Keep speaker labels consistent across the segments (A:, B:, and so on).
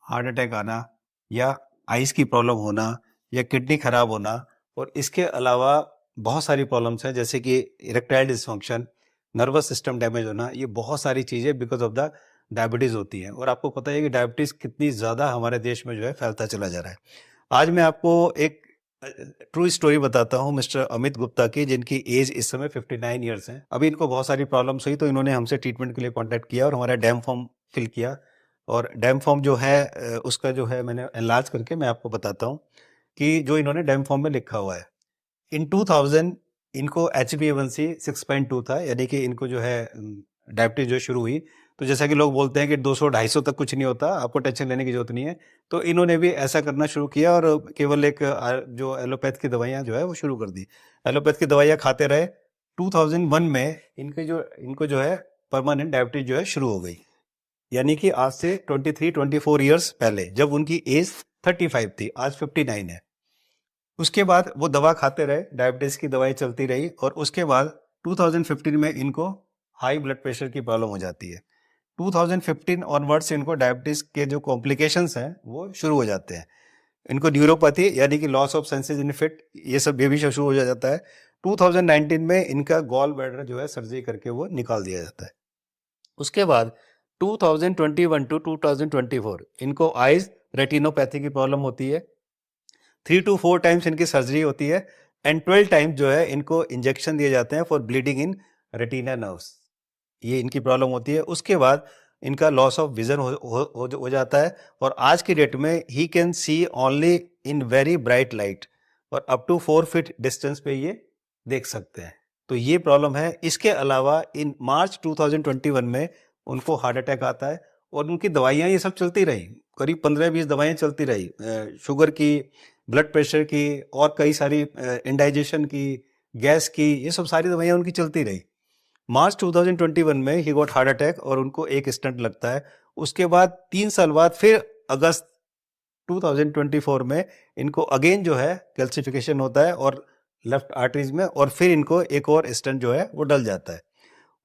A: Heart attack आना या eyes की प्रॉब्लम होना या किडनी खराब होना, और इसके अलावा बहुत सारी प्रॉब्लम्स हैं जैसे कि erectile dysfunction, nervous system damage होना, ये बहुत सारी चीज़ें बिकॉज़ ऑफ द डायबिटीज़ होती हैं। और आपको पता है कि डायबिटीज़ कितनी ज़्यादा हमारे देश में जो है फैलता चला जा रहा है। आज मैं आपको एक ट्रू स्टोरी बताता हूँ मिस्टर अमित गुप्ता की, जिनकी एज इस समय 59 ईयर्स है। अभी इनको बहुत सारी प्रॉब्लम्स हुई तो इन्होंने हमसे ट्रीटमेंट के लिए कॉन्टैक्ट किया और हमारा डैम फॉर्म फिल किया। और डैम फॉर्म जो है उसका जो है मैंने एनलार्ज करके मैं आपको बताता हूँ कि जो इन्होंने डैम फॉर्म में लिखा हुआ है। इन 2000 इनको HbA1c 6.2 था, यानी कि इनको जो है डायबिटीज जो शुरू हुई। तो जैसा कि लोग बोलते हैं कि 200-250 तक कुछ नहीं होता, आपको टेंशन लेने की जरूरत नहीं है। तो इन्होंने भी ऐसा करना शुरू किया और केवल एक जो एलोपैथ की दवाइयाँ जो है वो शुरू कर दी। एलोपैथ की दवाइयाँ खाते रहे। 2001 में इनको जो है परमानेंट डायबिटीज जो है शुरू हो गई, यानी कि आज से 23-24 ईयर्स पहले, जब उनकी एज 35 थी, आज 59 है। उसके बाद वो दवा खाते रहे, डायबिटीज की दवाई चलती रही, और उसके बाद 2015 में इनको हाई ब्लड प्रेशर की प्रॉब्लम हो जाती है। 2015 ऑनवर्ड से इनको डायबिटीज के जो कॉम्प्लिकेशंस हैं वो शुरू हो जाते हैं। इनको न्यूरोपैथी यानी कि loss of senses in fit, ये भी शुरू हो जाता है। 2019 में इनका गॉल ब्लैडर जो है सर्जरी करके वो निकाल दिया जाता है। उसके बाद 2021 टू 2024 इनको आइज रेटिनोपैथी की प्रॉब्लम होती है। 3 to 4 टाइम्स इनकी सर्जरी होती है एंड 12 टाइम्स जो है इनको इंजेक्शन दिए जाते हैं for bleeding in retina nerves. ये इनकी प्रॉब्लम होती है। उसके बाद इनका लॉस ऑफ विजन हो जाता है, और आज की डेट में he can see only in very bright light, और अप टू 4 फीट डिस्टेंस पे ये देख सकते हैं। तो ये प्रॉब्लम है। इसके अलावा इन मार्च 2021 में उनको हार्ट अटैक आता है, और उनकी दवाइयाँ ये सब चलती रही, करीब 15-20 दवाइयाँ चलती रही, शुगर की, ब्लड प्रेशर की, और कई सारी इंडाइजेशन की, गैस की, ये सब सारी दवाइयाँ उनकी चलती रही। मार्च 2021 में ही गॉट हार्ट अटैक और उनको एक स्टंट लगता है। उसके बाद 3 साल बाद फिर अगस्त 2024 में इनको अगेन जो है कैल्सिफिकेशन होता है और लेफ्ट आर्टरीज में, और फिर इनको एक और स्टंट जो है वो डल जाता है।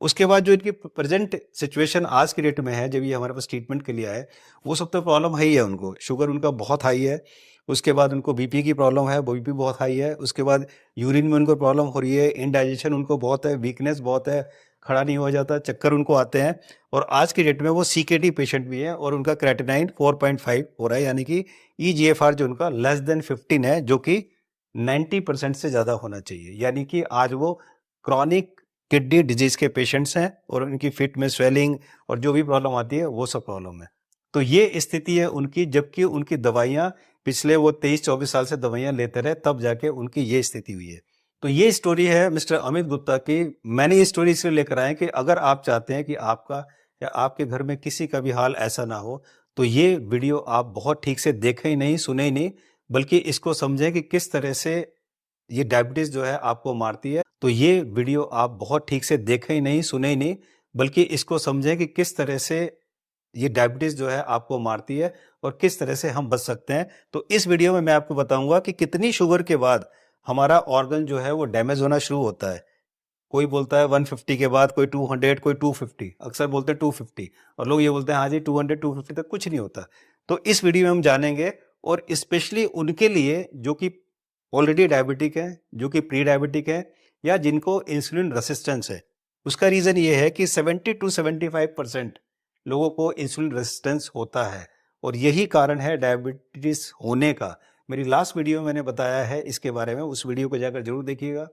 A: उसके बाद जो इनकी प्रेजेंट सिचुएशन आज की डेट में है, जब ये हमारे पास ट्रीटमेंट के लिए आए, वो सब तो प्रॉब्लम है ही है। उनको शुगर उनका बहुत हाई है। उसके बाद उनको बीपी की प्रॉब्लम है, बीपी बहुत हाई है। उसके बाद यूरिन में उनको प्रॉब्लम हो रही है, इनडाइजेशन उनको बहुत है, वीकनेस बहुत है, खड़ा नहीं हो जाता, चक्कर उनको आते हैं। और आज की डेट में वो CKD पेशेंट भी है, और उनका क्रेटिनाइन 4.5 हो रहा है, यानी कि EGFR जो उनका लेस देन 15 है, जो कि 90% से ज़्यादा होना चाहिए। यानी कि आज वो क्रॉनिक किडनी डिजीज के पेशेंट्स हैं, और उनकी फिट में स्वेलिंग और जो भी प्रॉब्लम आती है वो सब प्रॉब्लम है। तो ये स्थिति है उनकी, जबकि उनकी दवाइयाँ पिछले वो 23-24 साल से दवाइयाँ लेते रहे, तब जाके उनकी ये स्थिति हुई है। तो ये स्टोरी है मिस्टर अमित गुप्ता की। मैंने ये स्टोरी इसलिए लेकर आए कि अगर आप चाहते हैं कि आपका या आपके घर में किसी का भी हाल ऐसा ना हो, तो ये वीडियो आप बहुत ठीक से देखें ही नहीं, सुने ही नहीं, बल्कि इसको समझें कि किस तरह से ये डायबिटीज जो है आपको मारती है। तो ये वीडियो आप बहुत ठीक से देखें ही नहीं, सुने ही नहीं, बल्कि इसको समझें कि किस तरह से ये डायबिटीज जो है आपको मारती है और किस तरह से हम बच सकते हैं। तो इस वीडियो में मैं आपको बताऊंगा कि कितनी शुगर के बाद हमारा ऑर्गन जो है वो डैमेज होना शुरू होता है। कोई बोलता है 150 के बाद, कोई 200, कोई 250, अक्सर बोलते हैं 250, और लोग ये बोलते हैं हाँ जी 200-250 तक कुछ नहीं होता। तो इस वीडियो में हम जानेंगे, और स्पेशली उनके लिए जो कि ऑलरेडी डायबिटिक है, जो कि प्री डायबिटिक है, या जिनको इंसुलिन रेसिस्टेंस है। उसका रीजन ये है कि 70-75% लोगों को इंसुलिन रेसिस्टेंस होता है, और यही कारण है डायबिटीज होने का। मेरी लास्ट वीडियो में मैंने बताया है इसके बारे में, उस वीडियो को जाकर जरूर देखिएगा।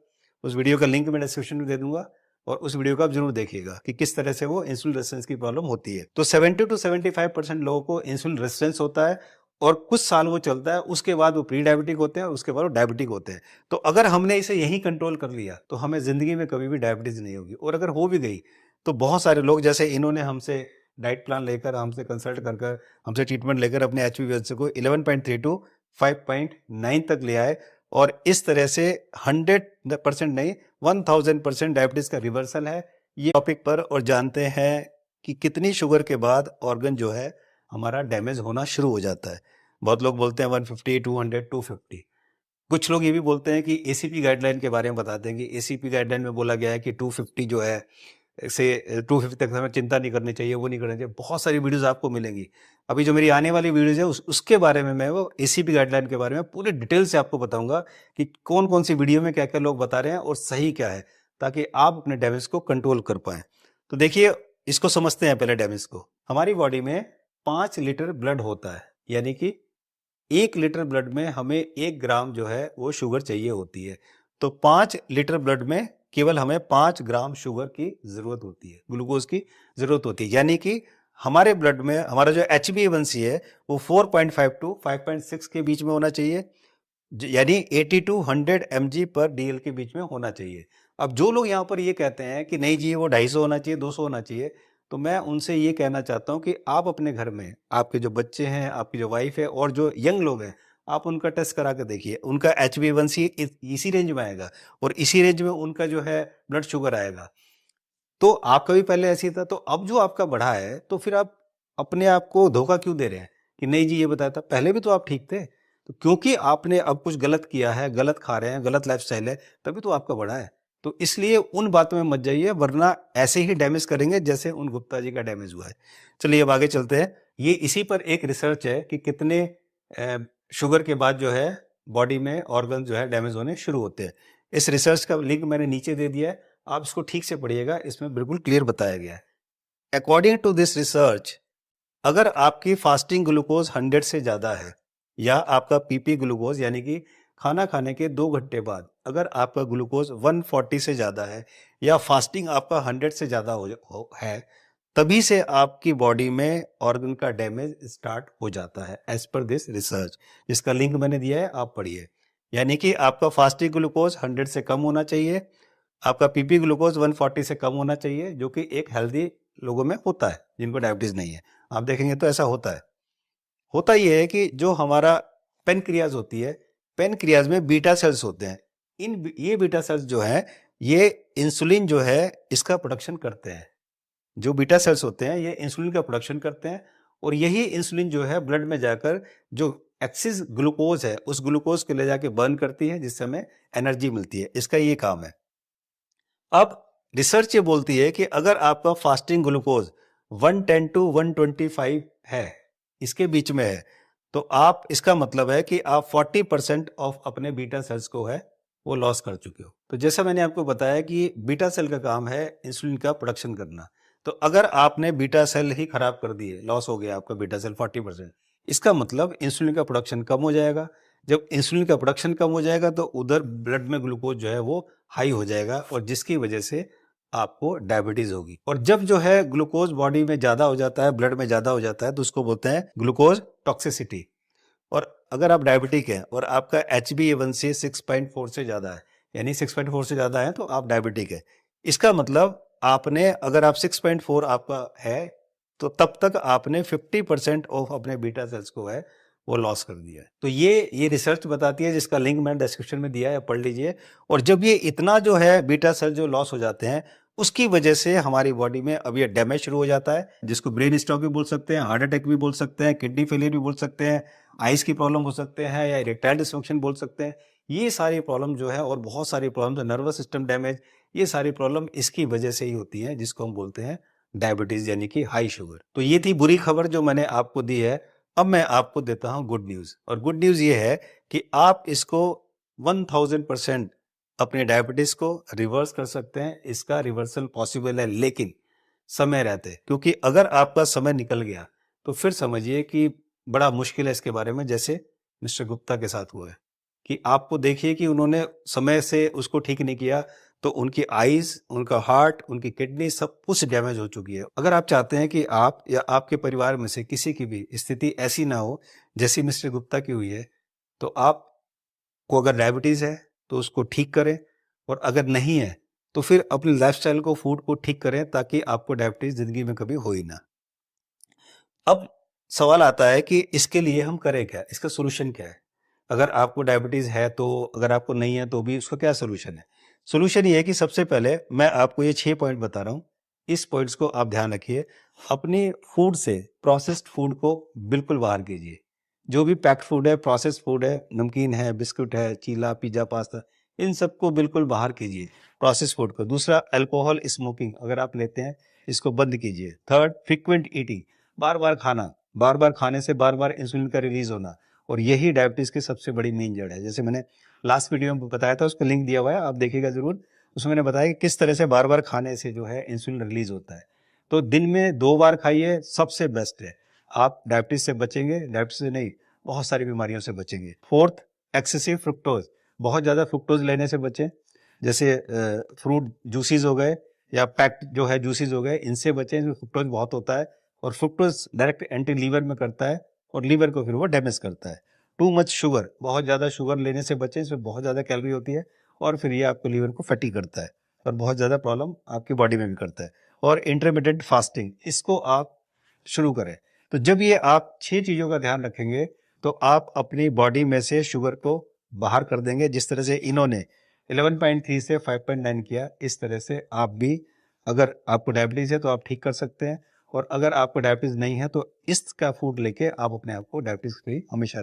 A: उस वीडियो का लिंक मैं डिस्क्रिप्शन में दे दूंगा, और उस वीडियो को आप जरूर देखिएगा कि किस तरह से वो इंसुलिन रेजिस्टेंस की प्रॉब्लम होती है। तो 70-75% लोगों को इंसुलिन रेजिस्टेंस होता है, और कुछ साल वो चलता है, उसके बाद वो प्री डायबिटिक होते हैं, उसके बाद वो डायबिटिक होते हैं। तो अगर हमने इसे यही कंट्रोल कर लिया तो हमें जिंदगी में कभी भी डायबिटीज नहीं होगी। और अगर हो भी गई तो बहुत सारे लोग, जैसे इन्होंने हमसे डाइट प्लान लेकर, हमसे कंसल्ट कर हमसे ट्रीटमेंट लेकर अपने HbA1c को 11.3 टू 5.9 तक ले आए, और इस तरह से 100% नहीं 1000% डायबिटीज का रिवर्सल है। ये टॉपिक पर और जानते हैं कि कितनी शुगर के बाद ऑर्गन जो है हमारा डैमेज होना शुरू हो जाता है। बहुत लोग बोलते हैं 150, 200, 250। कुछ लोग ये भी बोलते हैं कि ACP गाइडलाइन के बारे में बताते हैं कि ACP गाइडलाइन में बोला गया है कि 250 जो है से 250 तक हमें चिंता नहीं करनी चाहिए, वो नहीं करनी चाहिए, बहुत सारी वीडियोस आपको मिलेंगी। अभी जो मेरी आने वाली वीडियोस है उसके बारे में मैं वो एसीपी गाइडलाइन के बारे में पूरी डिटेल से आपको बताऊंगा कि कौन कौन सी वीडियो में क्या क्या लोग बता रहे हैं और सही क्या है, ताकि आप अपने डैमेज को कंट्रोल कर पाए। तो देखिए, इसको समझते हैं पहले डैमेज को। हमारी बॉडी में 5 लीटर ब्लड होता है, यानी कि 1 लीटर ब्लड में हमें 1 ग्राम जो है वो शुगर चाहिए होती है। तो 5 लीटर ब्लड में केवल हमें 5 ग्राम शुगर की जरूरत होती है, ग्लूकोज की जरूरत होती है। यानी कि हमारे ब्लड में हमारा जो HbA1c है वो 4.5 टू 5.6 के बीच में होना चाहिए, यानी 80 टू 100 mg पर DL के बीच में होना चाहिए। अब जो लोग यहाँ पर ये कहते हैं कि नहीं जी वो 250 होना चाहिए, 200 होना चाहिए, तो मैं उनसे ये कहना चाहता हूँ कि आप अपने घर में आपके जो बच्चे हैं, आपकी जो वाइफ है और जो यंग लोग हैं, आप उनका टेस्ट करा के देखिए, उनका HbA1c इसी रेंज में आएगा और इसी रेंज में उनका जो है ब्लड शुगर आएगा। तो आपका भी पहले ऐसे ही था, तो अब जो आपका बढ़ा है, तो फिर आप अपने आप को धोखा क्यों दे रहे हैं कि नहीं जी ये बताया था, पहले भी तो आप ठीक थे। तो क्योंकि आपने अब कुछ गलत किया है, गलत खा रहे हैं, गलत लाइफस्टाइल है, तभी तो आपका बढ़ा है। तो इसलिए उन बातों में मत जाइए, वरना ऐसे ही डैमेज करेंगे जैसे उन गुप्ता जी का डैमेज हुआ है। चलिए अब आगे चलते हैं। ये इसी पर एक रिसर्च है कि कितने शुगर के बाद जो है बॉडी में ऑर्गन जो है डैमेज होने शुरू होते हैं। इस रिसर्च का लिंक मैंने नीचे दे दिया है, आप इसको ठीक से पढ़िएगा, इसमें बिल्कुल क्लियर बताया गया है। अकॉर्डिंग टू दिस रिसर्च, अगर आपकी फास्टिंग ग्लूकोज 100 से ज्यादा है या आपका पीपी ग्लूकोज यानी कि खाना खाने के 2 घंटे बाद अगर आपका ग्लूकोज 140 से ज्यादा है या फास्टिंग आपका 100 से ज्यादा है, तभी से आपकी बॉडी में ऑर्गन का डैमेज स्टार्ट हो जाता है, एज पर दिस रिसर्च, जिसका लिंक मैंने दिया है, आप पढ़िए। यानी कि आपका फास्टिंग ग्लूकोज 100 से कम होना चाहिए, आपका पीपी ग्लूकोज 140 से कम होना चाहिए, जो कि एक हेल्दी लोगों में होता है जिनको डायबिटीज नहीं है। आप देखेंगे तो ऐसा होता है। होता यह है कि जो हमारा पेनक्रियाज होती है, पेनक्रियाज में बीटा सेल्स होते हैं। ये बीटा सेल्स जो है ये इंसुलिन जो है इसका प्रोडक्शन करते हैं। जो बीटा सेल्स होते हैं ये इंसुलिन का प्रोडक्शन करते हैं और यही इंसुलिन जो है ब्लड में जाकर जो एक्सिस ग्लूकोज है उस ग्लूकोज को ले जाके बर्न करती है, जिससे हमें एनर्जी मिलती है। इसका ये काम है। अब रिसर्च ये बोलती है कि अगर आपका फास्टिंग ग्लूकोज 110 टू 125 है, इसके बीच में है, तो आप इसका मतलब है कि आप 40% ऑफ अपने बीटा सेल्स को है वो लॉस कर चुके हो। तो जैसा मैंने आपको बताया कि बीटा सेल का काम है इंसुलिन का प्रोडक्शन करना, तो अगर आपने बीटा सेल ही खराब कर दिए, लॉस हो गया आपका बीटा सेल 40%, इसका मतलब इंसुलिन का प्रोडक्शन कम हो जाएगा। जब इंसुलिन का प्रोडक्शन कम हो जाएगा तो उधर ब्लड में ग्लूकोज जो है वो हाई हो जाएगा और जिसकी वजह से आपको डायबिटीज होगी। और जब जो है ग्लूकोज बॉडी में ज्यादा हो जाता है, ब्लड में ज्यादा हो जाता है, तो उसको बोलते हैं ग्लूकोज टॉक्सिसिटी। और अगर आप डायबिटिक हैं और आपका HbA1c 6.4 से ज्यादा है, यानी 6.4 से ज्यादा है, तो आप डायबिटिक है। इसका मतलब आपने, अगर आप 6.4 आपका है, तो तब तक आपने 50% ऑफ अपने बीटा सेल्स को है वो लॉस कर दिया है। तो ये रिसर्च बताती है, जिसका लिंक मैंने डिस्क्रिप्शन में दिया है, पढ़ लीजिए। और जब ये इतना जो है बीटा सेल जो लॉस हो जाते हैं, उसकी वजह से हमारी बॉडी में अब ये डैमेज शुरू हो जाता है, जिसको ब्रेन स्ट्रोक भी बोल सकते हैं, हार्ट अटैक भी बोल सकते हैं, किडनी फेलियर भी बोल सकते हैं, आइस की प्रॉब्लम हो सकते हैं, या इरेक्टाइल डिसफंक्शन बोल सकते हैं। ये सारी प्रॉब्लम जो है और बहुत सारी प्रॉब्लम, नर्वस सिस्टम डैमेज, ये सारी प्रॉब्लम इसकी वजह से ही होती है, जिसको हम बोलते हैं डायबिटीज यानी कि हाई शुगर। तो ये थी बुरी खबर जो मैंने आपको दी है। अब मैं आपको देता हूं गुड न्यूज, और गुड न्यूज ये है कि आप इसको 1000% अपने डायबिटीज को रिवर्स कर सकते हैं। इसका रिवर्सल पॉसिबल है, लेकिन समय रहते, क्योंकि अगर आपका समय निकल गया तो फिर समझिए कि बड़ा मुश्किल है इसके बारे में, जैसे मिस्टर गुप्ता के साथ हुआ है कि आपको देखिए कि उन्होंने समय से उसको ठीक नहीं किया, तो उनकी आईज, उनका हार्ट, उनकी किडनी सब कुछ डैमेज हो चुकी है। अगर आप चाहते हैं कि आप या आपके परिवार में से किसी की भी स्थिति ऐसी ना हो जैसी मिस्टर गुप्ता की हुई है, तो आपको अगर डायबिटीज है तो उसको ठीक करें, और अगर नहीं है तो फिर अपनी लाइफस्टाइल को, फूड को ठीक करें, ताकि आपको डायबिटीज जिंदगी में कभी हो ही ना। अब सवाल आता है कि इसके लिए हम करें क्या, इसका सोल्यूशन क्या है। अगर आपको डायबिटीज है तो, अगर आपको नहीं है तो भी उसका क्या सोल्यूशन है। सोल्यूशन ये है कि सबसे पहले मैं आपको ये 6 पॉइंट बता रहा हूं, इस पॉइंट्स को आप ध्यान रखिए। अपनी फूड से, प्रोसेस्ड फूड को बिल्कुल बाहर कीजिए। जो भी पैक्ड फूड है, प्रोसेस्ड फूड है, नमकीन है, बिस्कुट है, चीला, पिज्जा, पास्ता, इन सबको बिल्कुल बाहर कीजिए, प्रोसेस फूड को। दूसरा, अल्कोहल, स्मोकिंग अगर आप लेते हैं इसको बंद कीजिए। थर्ड, फ्रीक्वेंट ईटिंग, बार बार खाना, बार बार खाने से बार बार इंसुलिन का रिलीज होना, और यही डायबिटीज की सबसे बड़ी मेन जड़ है। जैसे मैंने लास्ट वीडियो में बताया था, उसको लिंक दिया हुआ है, आप देखिएगा जरूर। उसमें मैंने बताया कि किस तरह से बार बार खाने से जो है इंसुलिन रिलीज होता है। तो दिन में 2 बार खाइए, सबसे बेस्ट है। आप डायबिटीज से बचेंगे, डायबिटीज से नहीं, बहुत सारी बीमारियों से बचेंगे। फोर्थ, एक्सेसिव फ्रुक्टोज, बहुत ज़्यादा फ्रुक्टोज लेने से बचें। जैसे फ्रूट जूसेस हो गए या पैक्ड जो है जूसेस हो गए, इनसे बचें, इसमें फ्रुक्टोज बहुत होता है, और फ्रुक्टोज डायरेक्ट एंटी लीवर में करता है और लीवर को फिर वो डैमेज करता है। टू मच शुगर, बहुत ज़्यादा शुगर लेने से बचें, इसमें बहुत ज़्यादा कैलोरी होती है और फिर ये आपको लीवर को फैटी करता है और बहुत ज़्यादा प्रॉब्लम आपकी बॉडी में भी करता है। और इंटरमिटेंट फास्टिंग, इसको आप शुरू करें। तो जब ये आप 6 चीज़ों का ध्यान रखेंगे तो आप अपनी बॉडी में से शुगर को बाहर कर देंगे। जिस तरह से इन्होंने 11.3 से 5.9 किया, इस तरह से आप भी, अगर आपको डायबिटीज़ है तो आप ठीक कर सकते हैं, और अगर आपको डायबिटीज़ नहीं है तो इसका फूड लेके आप अपने आप को डायबिटीज़ फ्री हमेशा